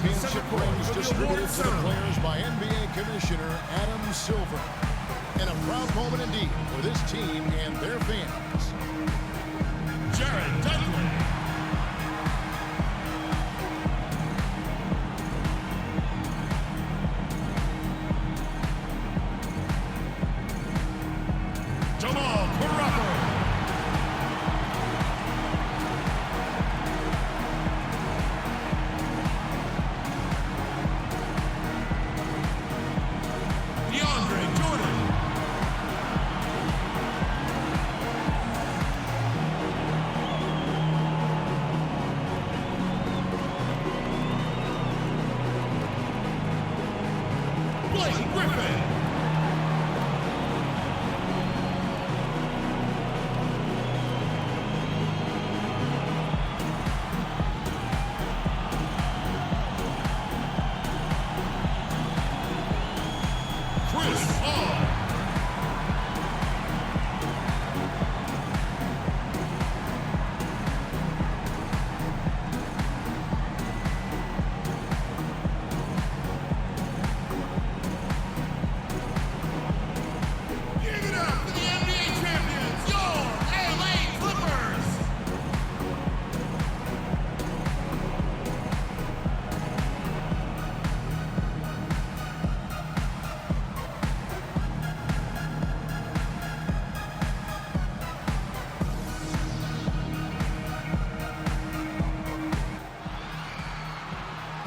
championship rings distributed to the players by NBA Commissioner Adam Silver. And a proud moment indeed for this team and their fans. Jared Dudley. Jamal Crawford.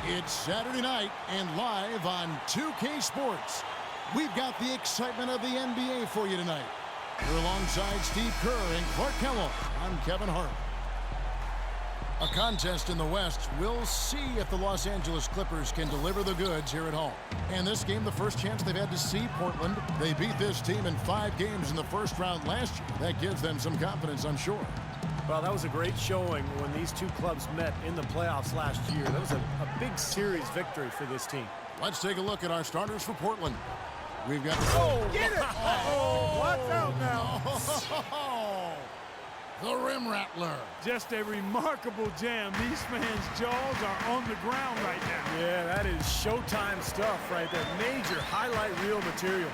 It's Saturday night and live on 2K Sports. We've got the excitement of the NBA for you tonight. We're alongside Steve Kerr and Clark Kellogg. I'm Kevin Hart. A contest in the West. We'll see if the Los Angeles Clippers can deliver the goods here at home. And this game, the first chance they've had to see Portland. They beat this team in 5 games in the first round last year. That gives them some confidence, I'm sure. Well, that was a great showing when these two clubs met in the playoffs last year. That was a big series victory for this team. Let's take a look at our starters for Portland. We've got... Oh, get it! Oh, watch out now. Oh, the rim rattler. Just a remarkable jam. These fans' jaws are on the ground right now. Yeah, that is showtime stuff right there. Major highlight reel material.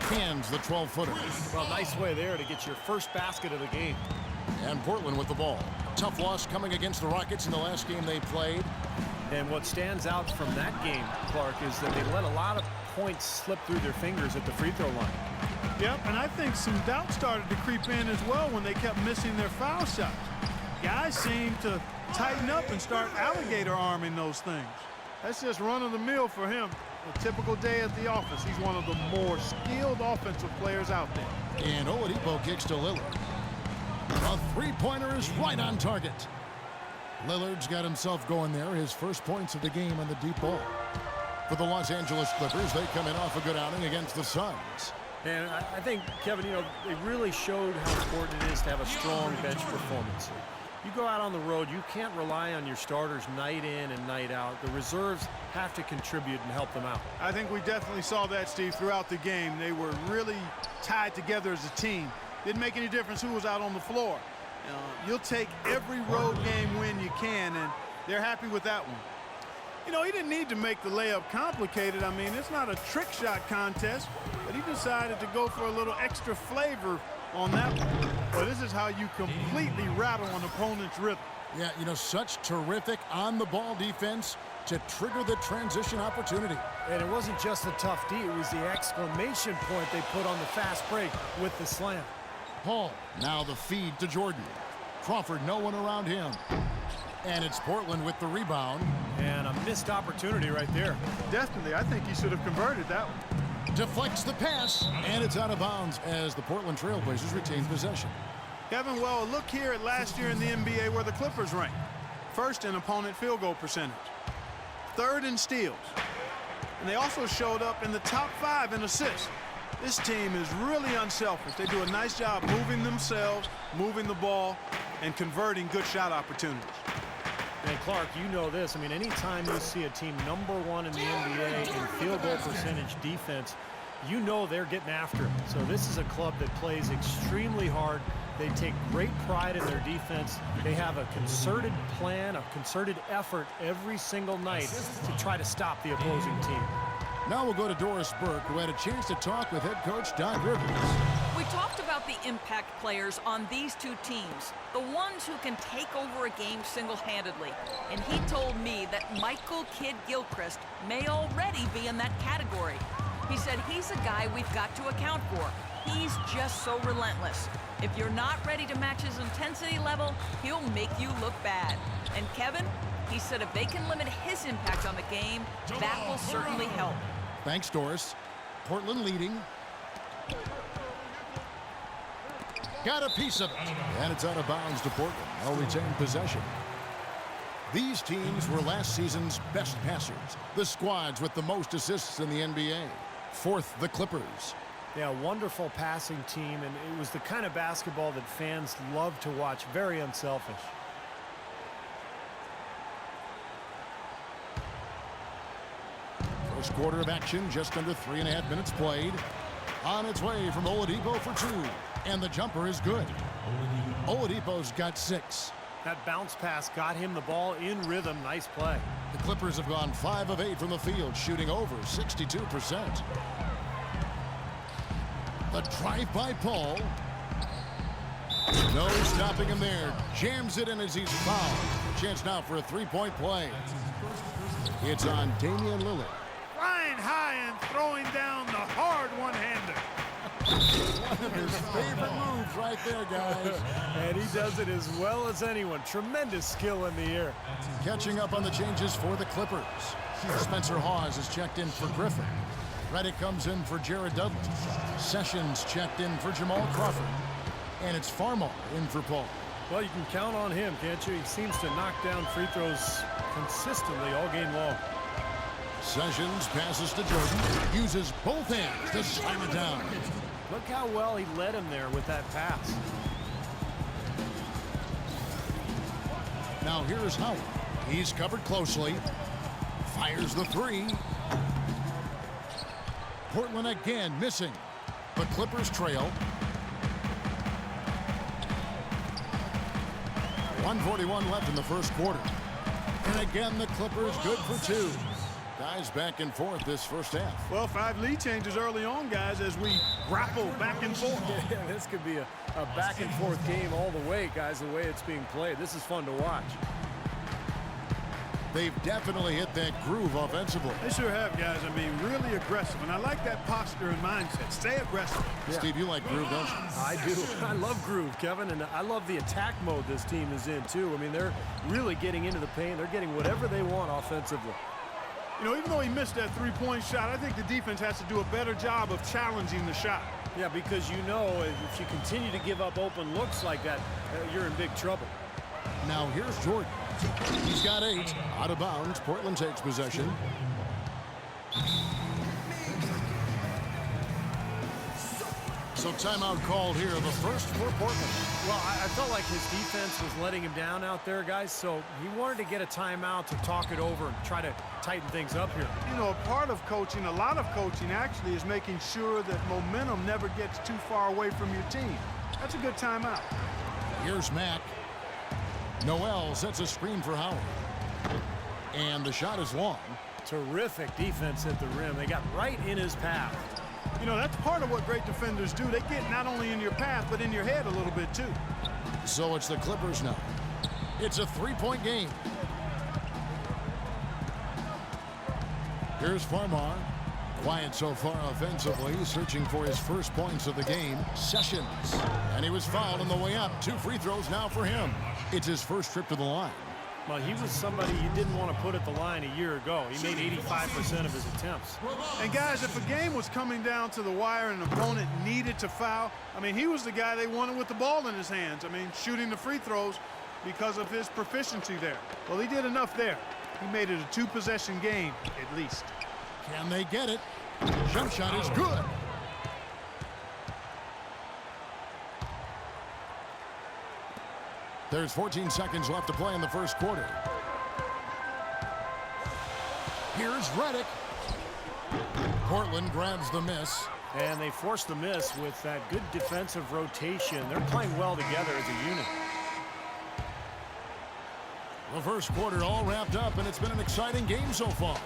Hands the 12-footer. Well, nice way there to get your first basket of the game. And Portland with the ball. Tough loss coming against the Rockets in the last game they played. And what stands out from that game, Clark, is that they let a lot of points slip through their fingers at the free throw line. Yep, and I think some doubt started to creep in as well when they kept missing their foul shots. Guys seem to tighten up and start alligator arming those things. That's just run-of-the-mill for him. A typical day at the office. He's one of the more skilled offensive players out there. And Oladipo kicks to Lillard. A three-pointer is right on target. Lillard's got himself going there. His first points of the game on the deep ball. For the Los Angeles Clippers, they come in off a good outing against the Suns. And I think, Kevin, you know, they really showed how important it is to have a strong bench performance. You go out on the road, you can't rely on your starters night in and night out. The reserves have to contribute and help them out. I think we definitely saw that, Steve, throughout the game. They were really tied together as a team. Didn't make any difference who was out on the floor. You'll take every road game win you can, and they're happy with that one. You know, he didn't need to make the layup complicated. I mean, it's not a trick shot contest, but he decided to go for a little extra flavor on that one. Well, this is how you completely rattle an opponent's rhythm. Yeah, you know, such terrific on-the-ball defense to trigger the transition opportunity. And it wasn't just a tough D, it was the exclamation point they put on the fast break with the slam. Paul, now the feed to Jordan. Crawford, no one around him. And it's Portland with the rebound. And a missed opportunity right there. Definitely, I think he should have converted that one. Deflects the pass, and it's out of bounds as the Portland Trailblazers retain possession. Kevin, well, look here at last year in the NBA where the Clippers ranked. First in opponent field goal percentage. Third in steals. And they also showed up in the top 5 in assists. This team is really unselfish. They do a nice job moving themselves, moving the ball, and converting good shot opportunities. And Clark, you know this. I mean, anytime you see a team #1 in the NBA in field goal percentage defense, you know they're getting after it. So this is a club that plays extremely hard They take great pride in their defense. They have a concerted plan, a concerted effort every single night to try to stop the opposing team. Now we'll go to Doris Burke, who had a chance to talk with head coach Doc Rivers. We talked about the impact players on these two teams, the ones who can take over a game single-handedly. And he told me that Michael Kidd-Gilchrist may already be in that category. He said he's a guy we've got to account for. He's just so relentless. If you're not ready to match his intensity level, he'll make you look bad. And Kevin, he said if they can limit his impact on the game, that will certainly help. Thanks, Doris. Portland leading. Got a piece of it. And it's out of bounds to Portland. They'll retain possession. These teams were last season's best passers. The squads with the most assists in the NBA. Fourth, the Clippers. Yeah, wonderful passing team, and it was the kind of basketball that fans love to watch. Very unselfish. First quarter of action, just under 3.5 minutes played. On its way from Oladipo for two. And the jumper is good. Oladipo's got 6. That bounce pass got him the ball in rhythm. Nice play. The Clippers have gone 5 of 8 from the field, shooting over 62%. The drive by Paul. No stopping him there. Jams it in as he's fouled. Chance now for a three-point play. It's on Damian Lillard. Flying high and throwing down the hard one-hander. One of his favorite moves right there, guys. And he does it as well as anyone. Tremendous skill in the air. Catching up on the changes for the Clippers. Spencer Hawes is checked in for Griffin. Redick comes in for Jared Dudley. Sessions checked in for Jamal Crawford. And it's Farmar in for Paul. Well, you can count on him, can't you? He seems to knock down free throws consistently all game long. Sessions passes to Jordan. Uses both hands to slam it down. Look how well he led him there with that pass. Now here's Howard. He's covered closely. Fires the three. Portland again missing. The Clippers trail. 1:41 left in the first quarter. And again, the Clippers good for 2. Guys back and forth this first half. Well, 5 lead changes early on, guys, as we grapple back and forth. Yeah, this could be a back and forth game all the way, guys, the way it's being played. This is fun to watch. They've definitely hit that groove offensively. They sure have, guys. I mean, really aggressive. And I like that posture and mindset. Stay aggressive. Yeah. Steve, you like groove, don't you? I do. I love groove, Kevin. And I love the attack mode this team is in, too. I mean, they're really getting into the paint. They're getting whatever they want offensively. You know, even though he missed that three-point shot, I think the defense has to do a better job of challenging the shot. Yeah, because you know if you continue to give up open looks like that, you're in big trouble. Now here's Jordan. He's got 8. Out of bounds. Portland takes possession. So timeout called here, the first for Portland. Well, I felt like his defense was letting him down out there, guys, so he wanted to get a timeout to talk it over and try to tighten things up here. You know, part of coaching, a lot of coaching actually, is making sure that momentum never gets too far away from your team. That's a good timeout. Here's Mack. Noel sets a screen for Howard. And the shot is long. Terrific defense at the rim. They got right in his path. You know, that's part of what great defenders do. They get not only in your path, but in your head a little bit, too. So it's the Clippers now. It's a 3-point game. Here's Farmar. Quiet so far offensively, searching for his first points of the game. Sessions. And he was fouled on the way up. 2 free throws now for him. It's his first trip to the line. Well, he was somebody you didn't want to put at the line a year ago. He made 85% of his attempts. And, guys, if a game was coming down to the wire and an opponent needed to foul, I mean, he was the guy they wanted with the ball in his hands. I mean, shooting the free throws because of his proficiency there. Well, he did enough there. He made it a 2-possession game, at least. Can they get it? Jump shot is good. There's 14 seconds left to play in the first quarter. Here's Redick. Portland grabs the miss. And they forced the miss with that good defensive rotation. They're playing well together as a unit. The first quarter all wrapped up, and it's been an exciting game so far.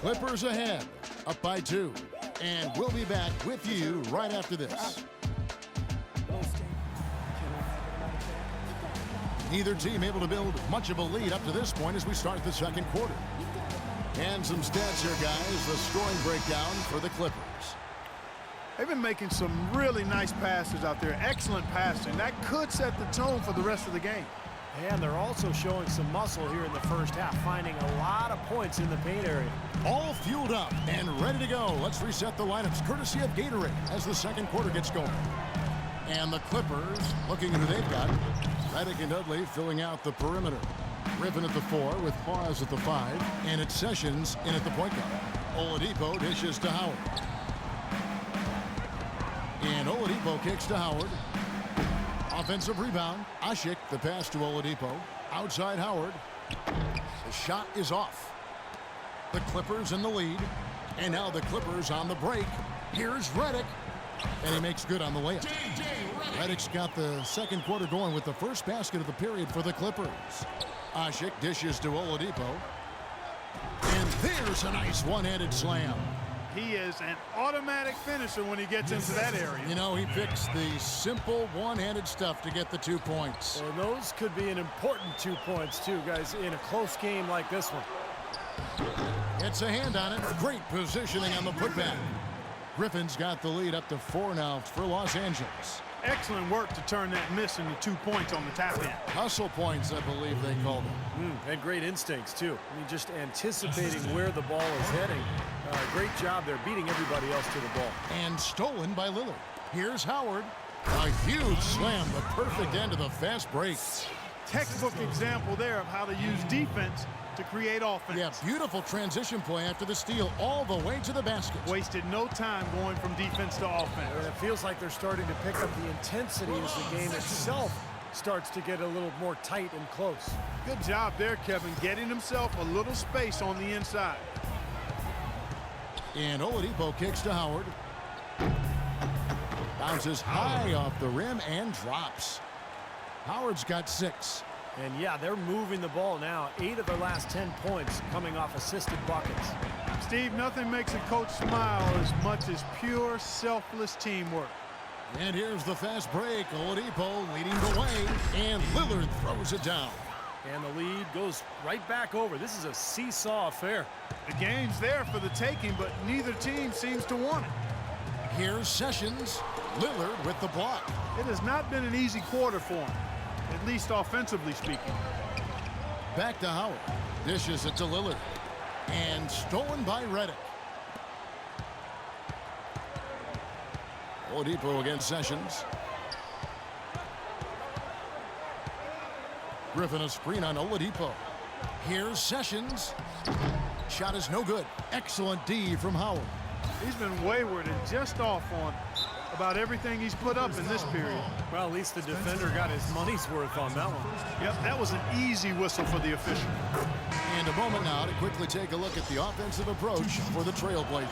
Clippers ahead, up by 2. And we'll be back with you right after this. Neither team able to build much of a lead up to this point as we start the second quarter. And some stats here, guys. The scoring breakdown for the Clippers. They've been making some really nice passes out there. Excellent passing. That could set the tone for the rest of the game. And they're also showing some muscle here in the first half, finding a lot of points in the paint area. All fueled up and ready to go. Let's reset the lineups courtesy of Gatorade as the second quarter gets going. And the Clippers looking at who they've got. Redick and Dudley filling out the perimeter. Griffin at the 4 with Pause at the 5. And it's Sessions in at the point guard. Oladipo dishes to Howard. And Oladipo kicks to Howard. Offensive rebound. Ashik, the pass to Oladipo. Outside Howard. The shot is off. The Clippers in the lead. And now the Clippers on the break. Here's Redick. And he makes good on the layup. Redick's got the second quarter going with the first basket of the period for the Clippers. Ashik dishes to Oladipo. And there's a nice one-handed slam. He is an automatic finisher when he gets into that area. You know, he picks the simple one-handed stuff to get the 2 points. And those could be an important 2 points, too, guys, in a close game like this one. It's a hand on it. Great positioning on the putback. Griffin's got the lead up to 4 now for Los Angeles. Excellent work to turn that miss into 2 points on the tap-in. Hustle points, I believe they called them. And great instincts, too. I mean, just anticipating where the ball is heading. Great job there, beating everybody else to the ball. And stolen by Lillard. Here's Howard. A huge slam, the perfect end of the fast break. Textbook example there of how to use defense to create offense. Yeah, beautiful transition play after the steal all the way to the basket. Wasted no time going from defense to offense. And it feels like they're starting to pick up the intensity as the game itself starts to get a little more tight and close. Good job there, Kevin, getting himself a little space on the inside. And Oladipo kicks to Howard. Bounces high off the rim and drops. Howard's got 6. And yeah, they're moving the ball now. 8 of their last 10 points coming off assisted buckets. Steve, nothing makes a coach smile as much as pure, selfless teamwork. And here's the fast break. Oladipo leading the way. And Lillard throws it down. And the lead goes right back over. This is a seesaw affair. The game's there for the taking, but neither team seems to want it. Here's Sessions. Lillard with the block. It has not been an easy quarter for him, at least offensively speaking. Back to Howard. Dishes it to Lillard. And stolen by Redick. Oladipo against Sessions. Griffin a screen on Oladipo. Here's Sessions. Shot is no good. Excellent D from Howard. He's been wayward and just off on about everything he's put up in this period. Well, at least the defender got his money's worth on that one. Yep, that was an easy whistle for the official. And a moment now to quickly take a look at the offensive approach for the Trailblazers.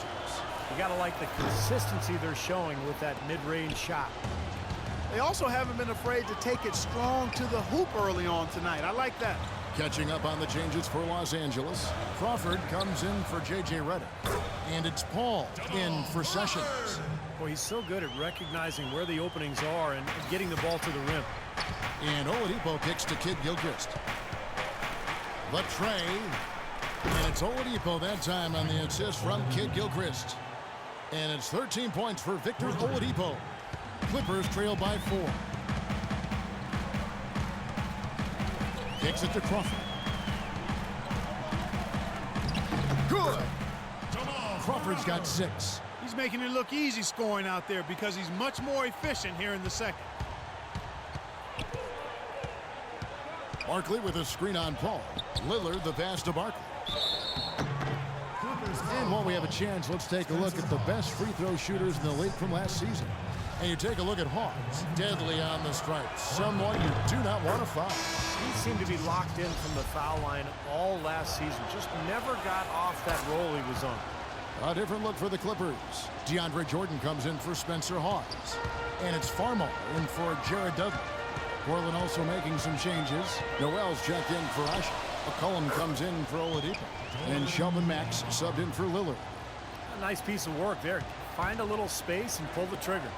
You got to like the consistency they're showing with that mid-range shot. They also haven't been afraid to take it strong to the hoop early on tonight. I like that. Catching up on the changes for Los Angeles. Crawford comes in for J.J. Redick. And it's Paul in for Sessions. Boy, he's so good at recognizing where the openings are and getting the ball to the rim. And Oladipo kicks to Kid Gilchrist. The tray. And it's Oladipo that time on the assist from Kid Gilchrist. And it's 13 points for Victor Oladipo. Clippers trail by 4. Kicks it to Crawford. Good. Crawford's got 6. He's making it look easy scoring out there because he's much more efficient here in the second. Barkley with a screen on Paul. Lillard the pass to Barkley. And while we have a chance, let's take a look at the best free throw shooters in the league from last season. And you take a look at Hawks. Deadly on the stripes. Someone you do not want to foul. He seemed to be locked in from the foul line all last season. Just never got off that roll he was on. A different look for the Clippers. DeAndre Jordan comes in for Spencer Hawes. And it's Farmall in for Jared Dudley. Portland also making some changes. Noel's checked in for Usher. McCollum comes in for Oladipo. And Shelvin Max subbed in for Lillard. A nice piece of work there. Find a little space and pull the trigger.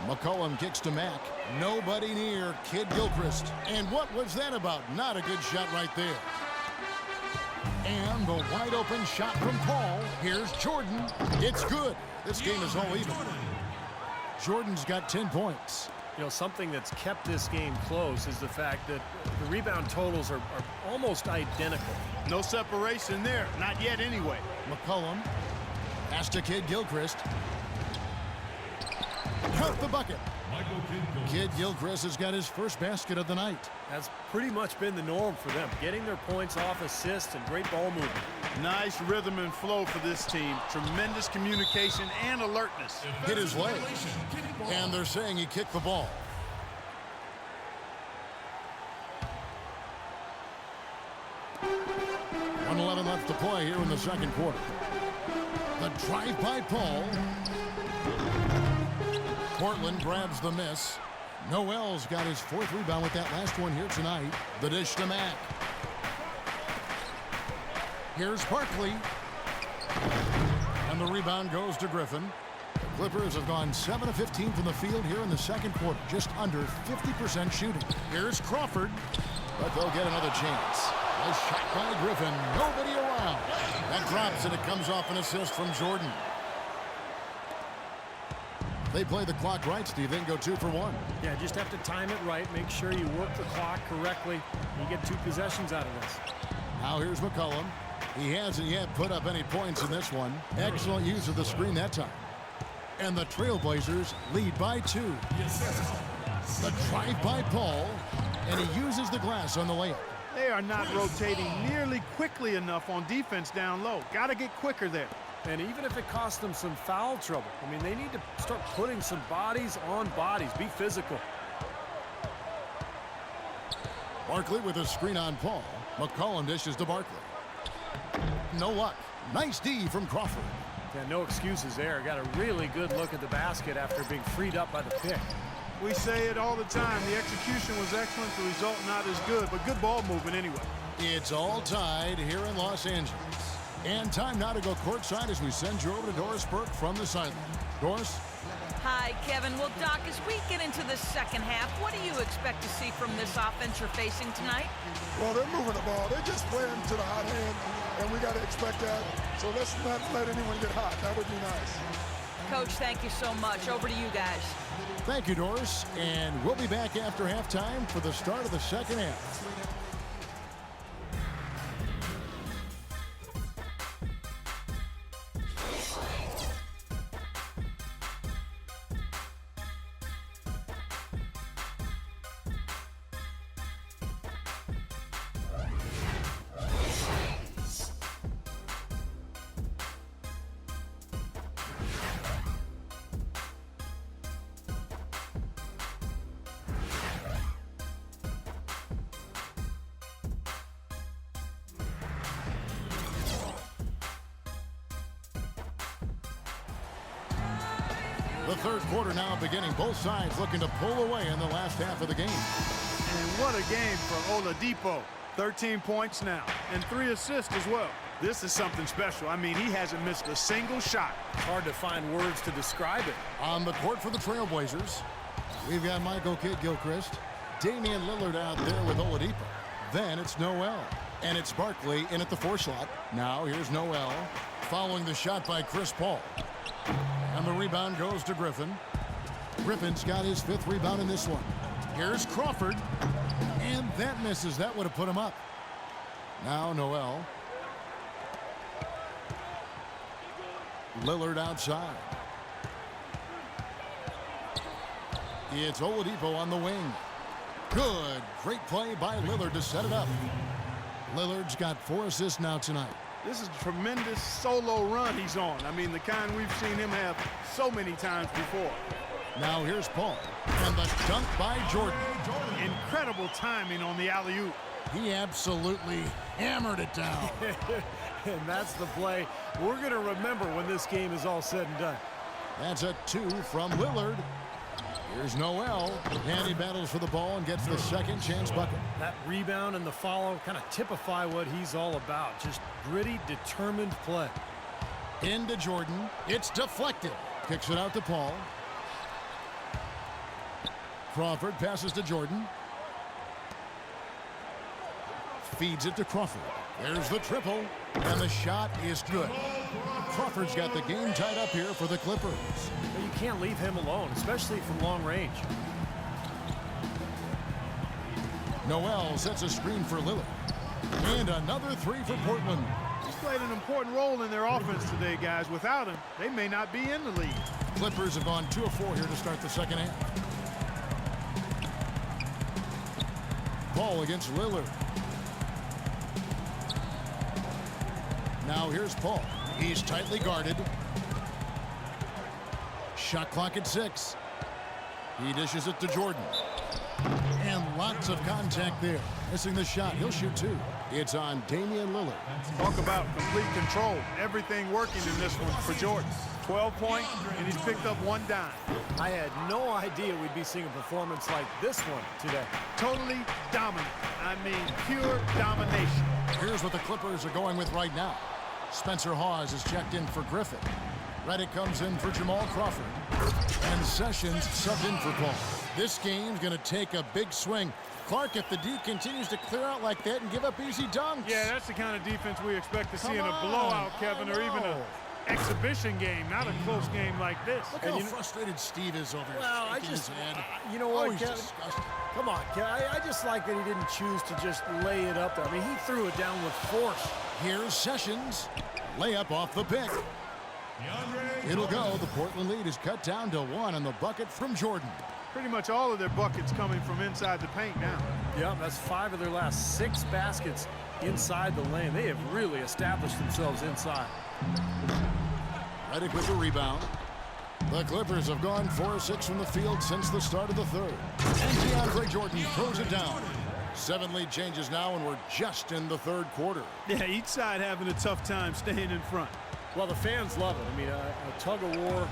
McCollum kicks to Mack. Nobody near Kid Gilchrist. And what was that about? Not a good shot right there. And the wide open shot from Paul. Here's Jordan. It's good. This game is all even. Jordan's got 10 points. You know, something that's kept this game close is the fact that the rebound totals are almost identical. No separation there. Not yet anyway. McCollum pass to Kid Gilchrist. Count the bucket. Kid Gilchrist has got his first basket of the night. That's pretty much been the norm for them. Getting their points off assists and great ball movement. Nice rhythm and flow for this team. Tremendous communication and alertness. Hit his leg. And they're saying he kicked the ball. .111 left to play here in the second quarter. The drive by Paul. Portland grabs the miss. Noel's got his fourth rebound with that last one here tonight. The dish to Mack. Here's Barkley. And the rebound goes to Griffin. The Clippers have gone 7 of 15 from the field here in the second quarter. Just under 50% shooting. Here's Crawford. But they'll get another chance. A shot by Griffin. Nobody around. That drops and it comes off an assist from Jordan. They play the clock right, Steve, then go 2 for 1. Yeah, just have to time it right. Make sure you work the clock correctly. You get 2 possessions out of this. Now here's McCollum. He hasn't yet put up any points in this one. Excellent use of the screen that time. And the Trailblazers lead by 2. The drive by Paul, and he uses the glass on the layup. They are not rotating nearly quickly enough on defense down low. Got to get quicker there. And even if it costs them some foul trouble, I mean, they need to start putting some bodies on bodies. Be physical. Barkley with a screen on Paul. McCollum dishes to Barkley. No luck. Nice D from Crawford. Yeah, no excuses there. Got a really good look at the basket after being freed up by the pick. We say it all the time. The execution was excellent. The result not as good, but good ball movement anyway. It's all tied here in Los Angeles. And time now to go courtside as we send you over to Doris Burke from the sideline. Doris? Hi, Kevin. Well, Doc, as we get into the second half, what do you expect to see from this offense you're facing tonight? Well, they're moving the ball. They're just playing to the hot hand, and we got to expect that. So let's not let anyone get hot. That would be nice. Coach, thank you so much. Over to you guys. Thank you, Doris. And we'll be back after halftime for the start of the second half. The third quarter now beginning. Both sides looking to pull away in the last half of the game. And what a game for Oladipo. 13 points now and 3 assists as well. This is something special. I mean, he hasn't missed a single shot. It's hard to find words to describe it. On the court for the Trailblazers, we've got Michael Kidd-Gilchrist, Damian Lillard out there with Oladipo. Then it's Noel. And it's Barkley in at the 4 slot. Now here's Noel following the shot by Chris Paul. And the rebound goes to Griffin. Griffin's got his 5th rebound in this one. Here's Crawford. And that misses. That would have put him up. Now Noel. Lillard outside. It's Oladipo on the wing. Good. Great play by Lillard to set it up. Lillard's got 4 assists now tonight. This is a tremendous solo run he's on. I mean, the kind we've seen him have so many times before. Now here's Paul. And the dunk by Jordan. Incredible timing on the alley-oop. He absolutely hammered it down. And that's the play we're going to remember when this game is all said and done. That's a 2 from Lillard. Here's Noel, and he battles for the ball and gets the second chance bucket. That rebound and the follow kind of typify what he's all about. Just gritty, determined play. Into Jordan. It's deflected. Kicks it out to Paul. Crawford passes to Jordan. Feeds it to Crawford. There's the triple, and the shot is good. Crawford's got the game tied up here for the Clippers. But you can't leave him alone, especially from long range. Noel sets a screen for Lillard. And another 3 for Portland. He's played an important role in their offense today, guys. Without him, they may not be in the lead. Clippers have gone 2 of 4 here to start the second half. Paul against Lillard. Now here's Paul. He's tightly guarded. Shot clock at 6. He dishes it to Jordan. And lots of contact there. Missing the shot. He'll shoot 2. It's on Damian Lillard. Talk about complete control. Everything working in this one for Jordan. 12 points, and he's picked up 1 dime. I had no idea we'd be seeing a performance like this one today. Totally dominant. I mean, pure domination. Here's what the Clippers are going with right now. Spencer Hawes is checked in for Griffin. Reddick comes in for Jamal Crawford. And Sessions subbed in for Paul. This game's going to take a big swing. Clark, if the D continues to clear out like that and give up easy dunks. Yeah, that's the kind of defense we expect to see Come in a on. blowout, Kevin, or even an exhibition game, not a close game like this. Look how frustrated Steve is over here. Well, shaking his head. you know what, he's Kevin? disgusted. Come on, Kevin. I just like that he didn't choose to just lay it up there. I mean, he threw it down with force. Here's Sessions. Layup off the pick. It'll go. The Portland lead is cut down to 1 on the bucket from Jordan. Pretty much all of their buckets coming from inside the paint now. Yeah, that's 5 of their last 6 baskets inside the lane. They have really established themselves inside. Reddick with the rebound. The Clippers have gone 4 of 6 from the field since the start of the third. And DeAndre Jordan throws it down. 7 lead changes now, and we're just in the third quarter. Yeah, each side having a tough time staying in front. Well, the fans love it. I mean, a tug-of-war,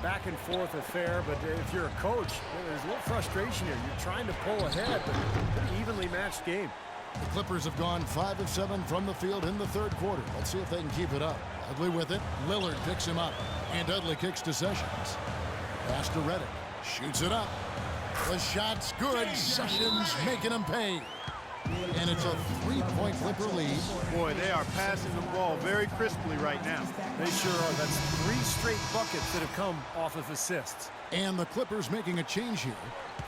back and forth affair, but if you're a coach, there's a little frustration here. You're trying to pull ahead, but pretty evenly matched game. The Clippers have gone 5 of 7 from the field in the third quarter. Let's see if they can keep it up. Dudley with it. Lillard picks him up, and Dudley kicks to Sessions. Pass to Reddick. Shoots it up. The shot's good. Sessions making him pay. And it's a 3-point Clipper lead. Boy, they are passing the ball very crisply right now. They sure are. That's 3 straight buckets that have come off of assists. And the Clippers making a change here.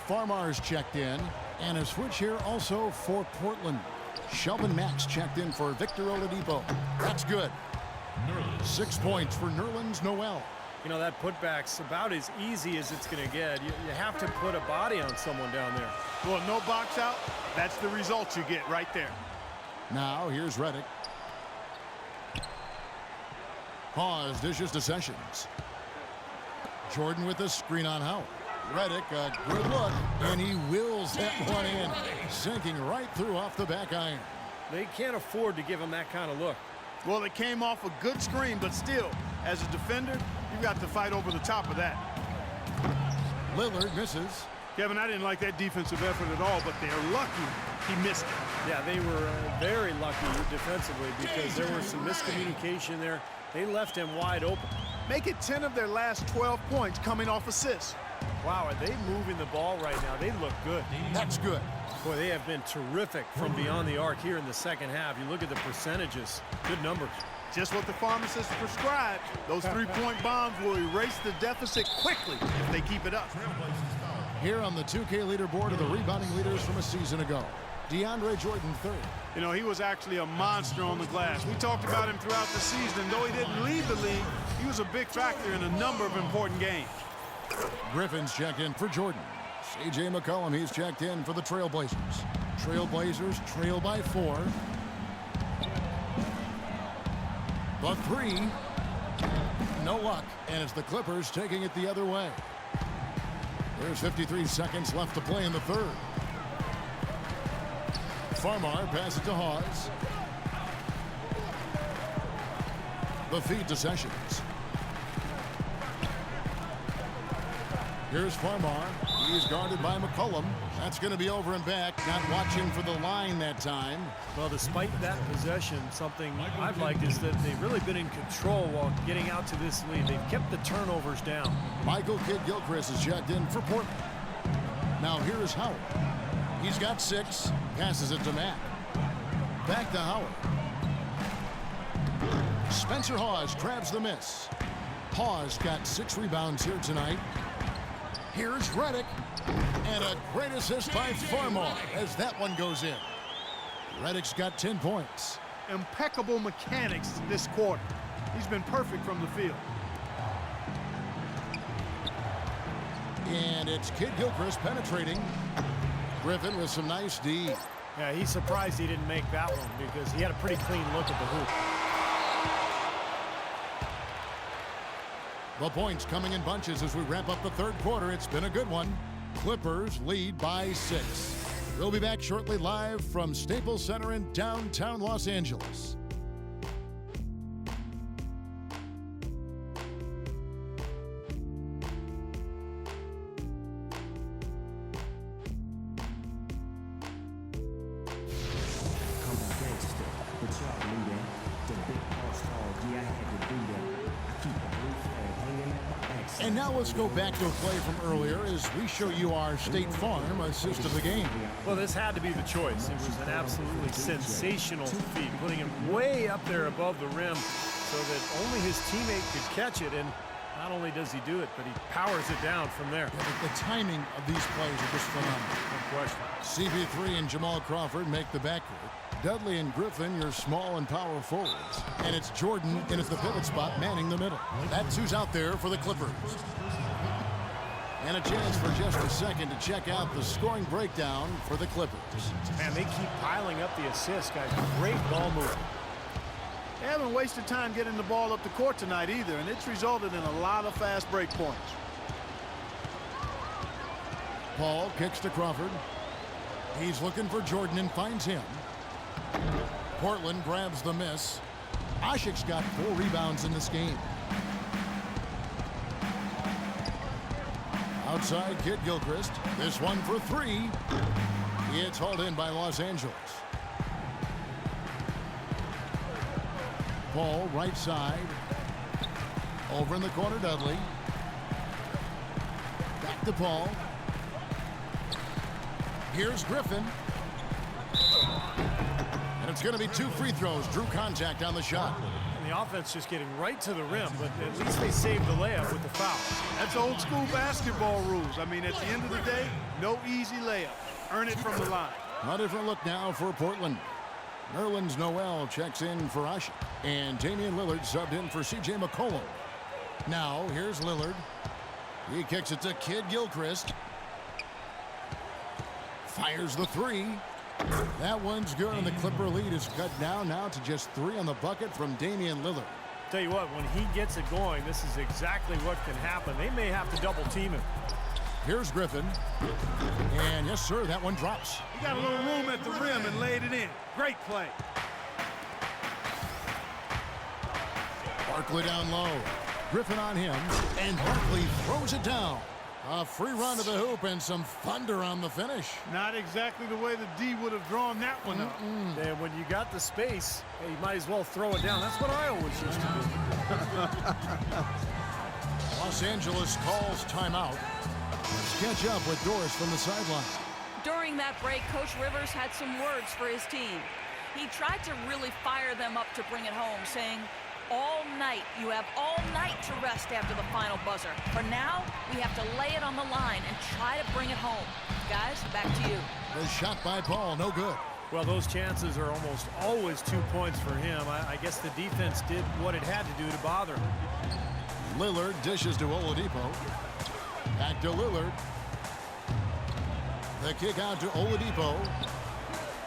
Farmar's checked in, and a switch here also for Portland. Shelvin Max checked in for Victor Oladipo. That's good. 6 points for Nerlens Noel. You know, that putback's about as easy as it's going to get. You have to put a body on someone down there. Well, no box out. That's the result you get right there. Now here's Reddick. Hawes dishes to Sessions. Jordan with the screen on Howard. Reddick, a good look, and he wills that one in, sinking right through off the back iron. They can't afford to give him that kind of look. Well, it came off a good screen, but still, as a defender, you got to fight over the top of that. Lillard misses. Kevin, I didn't like that defensive effort at all, but they're lucky he missed it. Yeah, they were very lucky defensively because there was some miscommunication there. They left him wide open. Make it 10 of their last 12 points coming off assists. Wow, are they moving the ball right now? They look good. That's good. Boy, they have been terrific from beyond the arc here in the second half. You look at the percentages, good numbers. Just what the pharmacist prescribed. Those 3-point bombs will erase the deficit quickly if they keep it up. Here on the 2K leaderboard are the rebounding leaders from a season ago. DeAndre Jordan third. You know, he was actually a monster on the glass. We talked about him throughout the season. Though he didn't lead the league, he was a big factor in a number of important games. Griffin's checked in for Jordan. C.J. McCollum, he's checked in for the Trailblazers. Trailblazers trail by 4. The 3. No luck, and it's the Clippers taking it the other way. There's 53 seconds left to play in the third. Farmar, pass it to Hawes. The feed to Sessions. Here's Farmar. He's guarded by McCollum. That's going to be over and back. Not watching for the line that time. Well, despite that possession, something I've liked is that they've really been in control while getting out to this lead. They've kept the turnovers down. Michael Kidd-Gilchrist is checked in for Portland. Now here's Howard. He's got 6. Passes it to Mack. Back to Howard. Spencer Hawes grabs the miss. Hawes got 6 rebounds here tonight. Here's Redick. And a great assist by Farmar as that one goes in. Redick's got 10 points. Impeccable mechanics this quarter. He's been perfect from the field. And it's Kidd-Gilchrist penetrating. Griffin with some nice D. Yeah, he's surprised he didn't make that one because he had a pretty clean look at the hoop. The points coming in bunches as we wrap up the third quarter. It's been a good one. Clippers lead by 6. We'll be back shortly live from Staples Center in downtown Los Angeles. And now let's go back to a play from earlier as we show you our State Farm assist of the game. Well, this had to be the choice. It was an absolutely sensational feed, putting him way up there above the rim so that only his teammate could catch it. And not only does he do it, but he powers it down from there. Yeah, the timing of these plays are just phenomenal. No question. CP3 and Jamal Crawford make the backcourt. Dudley and Griffin, your small and power forwards. And it's Jordan in at the pivot spot, manning the middle. That's who's out there for the Clippers. And a chance for just a second to check out the scoring breakdown for the Clippers. Man, they keep piling up the assists, guys. Great ball movement. They haven't wasted time getting the ball up the court tonight either, and it's resulted in a lot of fast break points. Paul kicks to Crawford. He's looking for Jordan and finds him. Portland grabs the miss. Ashik's got 4 rebounds in this game. Outside, Kidd-Gilchrist. This one for 3. It's hauled in by Los Angeles. Paul, right side. Over in the corner, Dudley. Back to Paul. Here's Griffin. And it's going to be 2 free throws. Drew contact on the shot. And the offense just getting right to the rim, but at least they saved the layup with the foul. That's old school basketball rules. I mean, at the end of the day, no easy layup. Earn it from the line. A different look now for Portland. Nerlens Noel checks in for Ashik. And Damian Lillard subbed in for C.J. McCollum. Now, here's Lillard. He kicks it to Kidd-Gilchrist. Fires the 3. That one's good, and the Clipper lead is cut down now to just 3 on the bucket from Damian Lillard. Tell you what, when he gets it going, this is exactly what can happen. They may have to double team him. Here's Griffin. And yes, sir, that one drops. He got a little room at the rim and laid it in. Great play. Barkley down low. Griffin on him, and Barkley throws it down. A free run to the hoop and some thunder on the finish. Not exactly the way the D would have drawn that one up. And when you got the space, you might as well throw it down. That's what I always used to do. Los Angeles calls timeout. Let's catch up with Doris from the sideline. During that break, Coach Rivers had some words for his team. He tried to really fire them up to bring it home, saying, all night, you have all night to rest after the final buzzer. For now, we have to lay it on the line and try to bring it home. Guys, back to you. The shot by Paul, no good. Well, those chances are almost always 2 points for him. I guess the defense did what it had to do to bother him. Lillard dishes to Oladipo. Back to Lillard. The kick out to Oladipo.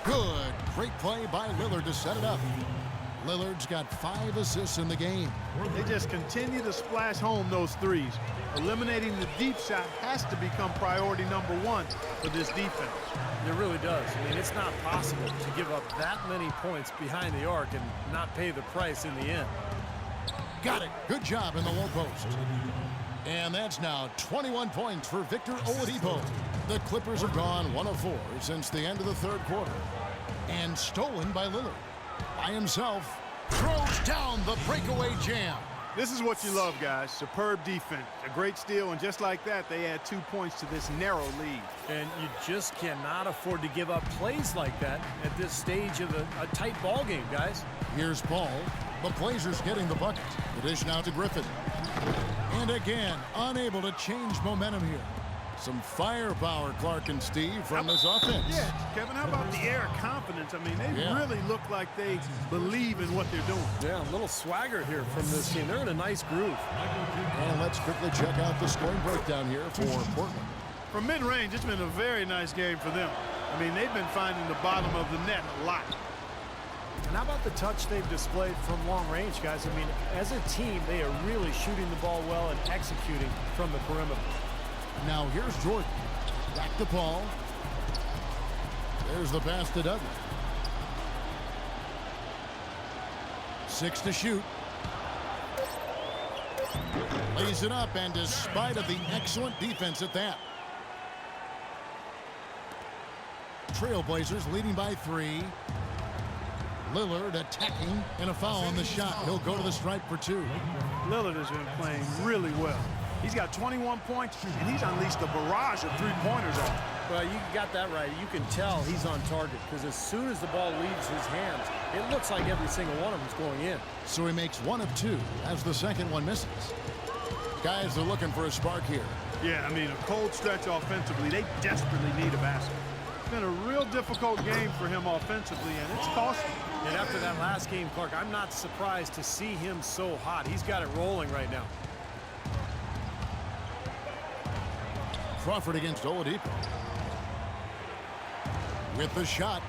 Good. Great play by Lillard to set it up. Lillard's got 5 assists in the game. They just continue to splash home those threes. Eliminating the deep shot has to become priority number 1 for this defense. It really does. I mean, it's not possible to give up that many points behind the arc and not pay the price in the end. Got it. Good job in the low post. And that's now 21 points for Victor Oladipo. The Clippers have gone 1 of 4 since the end of the third quarter. And stolen by Lillard. By himself, throws down the breakaway jam. This is what you love, guys. Superb defense. A great steal, and just like that, they add 2 points to this narrow lead. And you just cannot afford to give up plays like that at this stage of a tight ball game, guys. Here's Paul. The Blazers getting the bucket. The dish now to Griffin. And again, unable to change momentum here. Some firepower, Clark and Steve, from this offense. Yeah, Kevin, how about the air of confidence? I mean, they really look like they believe in what they're doing. Yeah, a little swagger here from this team. They're in a nice groove. And let's quickly check out the scoring breakdown here for Portland. From mid-range, it's been a very nice game for them. I mean, they've been finding the bottom of the net a lot. And how about the touch they've displayed from long range, guys? I mean, as a team, they are really shooting the ball well and executing from the perimeter. Now here's Jordan. Back to Paul. There's the pass to Dudley. 6 to shoot. Lays it up, and despite of the excellent defense at that. Trailblazers leading by 3. Lillard attacking, and a foul on the shot. He'll go to the stripe for 2. Lillard has been playing really well. He's got 21 points, and he's unleashed a barrage of three-pointers on him. Well, you got that right. You can tell he's on target because as soon as the ball leaves his hands, it looks like every single one of them's going in. So he makes 1 of 2 as the second one misses. Guys are looking for a spark here. Yeah, I mean, a cold stretch offensively. They desperately need a basket. It's been a real difficult game for him offensively, and it's costly. And after that last game, Clark, I'm not surprised to see him so hot. He's got it rolling right now. Crawford against Oladipo. With the shot.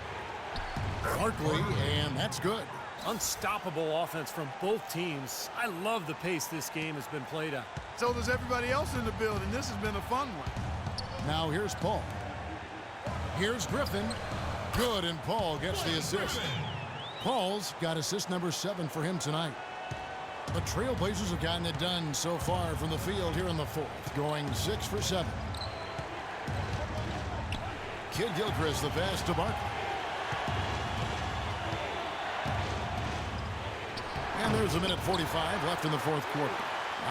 Barkley, and that's good. Unstoppable offense from both teams. I love the pace this game has been played at. So does everybody else in the building. This has been a fun one. Now here's Paul. Here's Griffin. Good, and Paul gets the assist. Paul's got assist number 7 for him tonight. The Trailblazers have gotten it done so far from the field here in the fourth, going 6 for 7. Kid Gilchrist, the pass to Barkley. And there's a minute 45 left in the fourth quarter.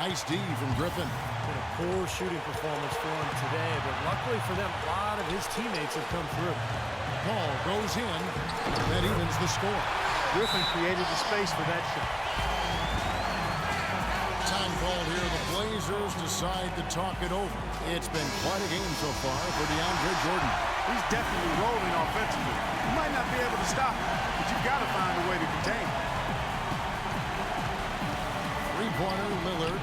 Nice D from Griffin. Been a poor shooting performance for him today, but luckily for them, a lot of his teammates have come through. Paul goes in. That evens the score. Griffin created the space for that shot. Time called here. The Blazers decide to talk it over. It's been quite a game so far for DeAndre Jordan. He's definitely rolling offensively. You might not be able to stop him, but you've got to find a way to contain him. Three-pointer, Lillard.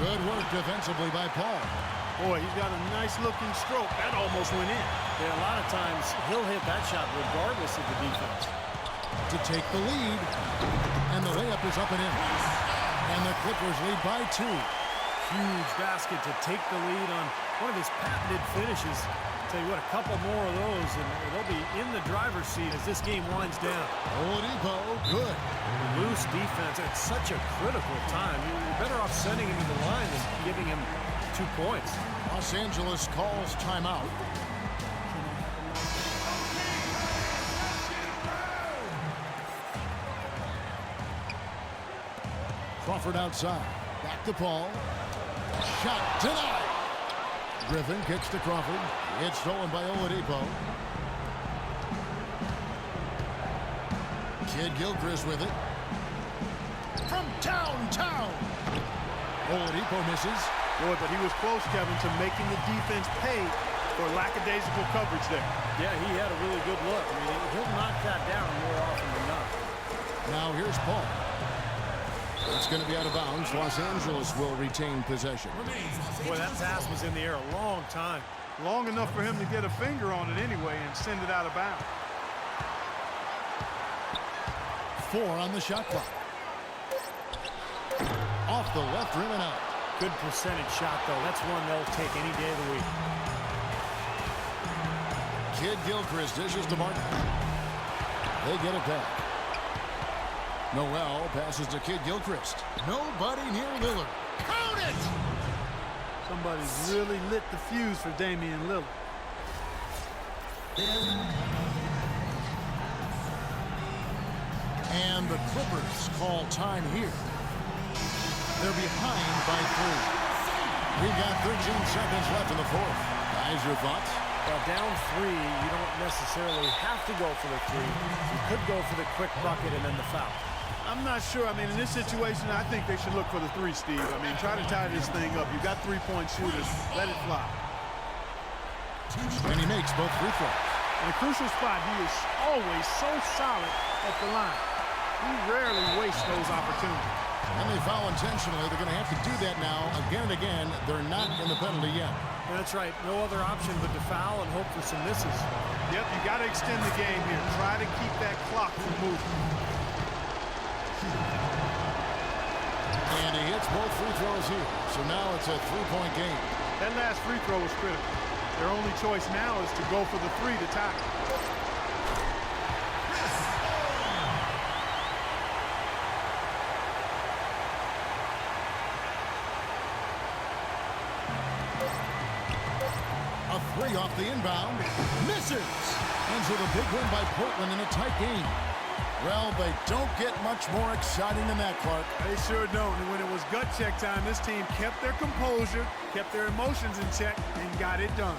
Good work defensively by Paul. Boy, he's got a nice-looking stroke. That almost went in. Yeah, a lot of times he'll hit that shot regardless of the defense. To take the lead, and the layup is up and in. And the Clippers lead by 2. Huge basket to take the lead on one of his patented finishes. Tell you what, a couple more of those, and they'll be in the driver's seat as this game winds down. Oladipo, good. Loose defense at such a critical time. You're better off sending him to the line than giving him 2 points. Los Angeles calls timeout. Crawford outside. Back to Paul. Shot denied. Griffin kicks to Crawford. It's stolen by Oladipo. Kid Gilchrist with it. From downtown. Oladipo misses. Boy, but he was close, Kevin, to making the defense pay for lackadaisical coverage there. Yeah, he had a really good look. I mean, he'll knock that down more often than not. Now here's Paul. It's going to be out of bounds. Los Angeles will retain possession. Boy, that pass was in the air a long time. Long enough for him to get a finger on it anyway and send it out of bounds. 4 on the shot clock. Off the left rim and out. Good percentage shot, though. That's one they'll take any day of the week. Kid Gilchrist dishes to Martin. They get it back. Noel passes to Kid Gilchrist. Nobody near Lillard. Count it! Somebody's really lit the fuse for Damian Lillard. And the Clippers call time here. They're behind by 3. We've got 13 seconds left in the fourth. Guys, your thoughts? Well, down 3, you don't necessarily have to go for the 3. You could go for the quick bucket and then the foul. I'm not sure. I mean, in this situation, I think they should look for the 3, Steve. I mean, try to tie this thing up. You've got 3-point shooters. Let it fly. And he makes both free throws. In a crucial spot, he is always so solid at the line. He rarely wastes those opportunities. And they foul intentionally. They're going to have to do that now again and again. They're not in the penalty yet. That's right. No other option but to foul and hope for some misses. Yep, you got to extend the game here. Try to keep that clock from moving. And he hits both free throws here. So now it's a 3-point game. That last free throw was critical. Their only choice now is to go for the 3 to tie. A 3 off the inbound. Misses. And so the big win by Portland in a tight game. Well, they don't get much more exciting than that, Clark. They sure don't. And when it was gut check time, this team kept their composure, kept their emotions in check, and got it done.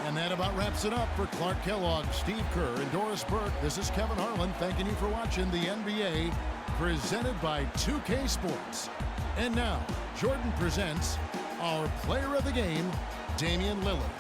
And that about wraps it up for Clark Kellogg, Steve Kerr, and Doris Burke. This is Kevin Harlan thanking you for watching the NBA, presented by 2K Sports. And now, Jordan presents our player of the game, Damian Lillard.